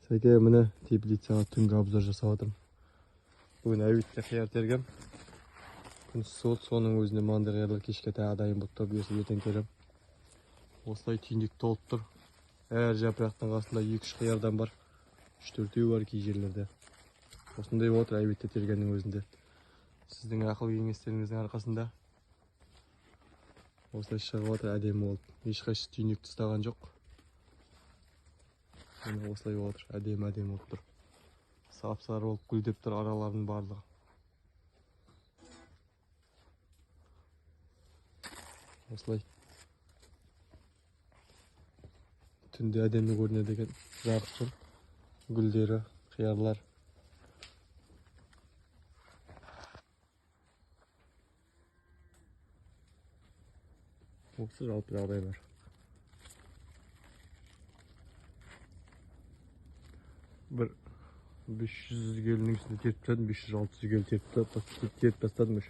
Сәке міне теплицаға түнгі обзор жасап жатырмын. Бүгін әуетте қияр терген. Күн суыт, соның өзінде маңдай қиярlar кешке тағы дайын болып тұр. Бұйырса ертең терем. Осылай түйіндік толып тұр. Әр жапырақтың қасында 2-3 қиярдан бар. 3-4 бар кей жерлерде. Осындай отыр әуетте тергеннің өзінде. Сіздің ақыл кеңестеріңіздің арқасында осылай шығып отыр, әдемі болып. Ешқайсы түйіндік тастаған жоқ. Осылай отыр, әдемі болып тұр. Сап-сары болып гүлдеп тұр аралардың барлығы. Осылай түнде әдемі көрінеді екен. Жарық гүлдері, қиярлар. Осы жалпы жағдайлар. Bir 500 gelinin üstünde terip tastadым, 500-600 gel terip tastadым.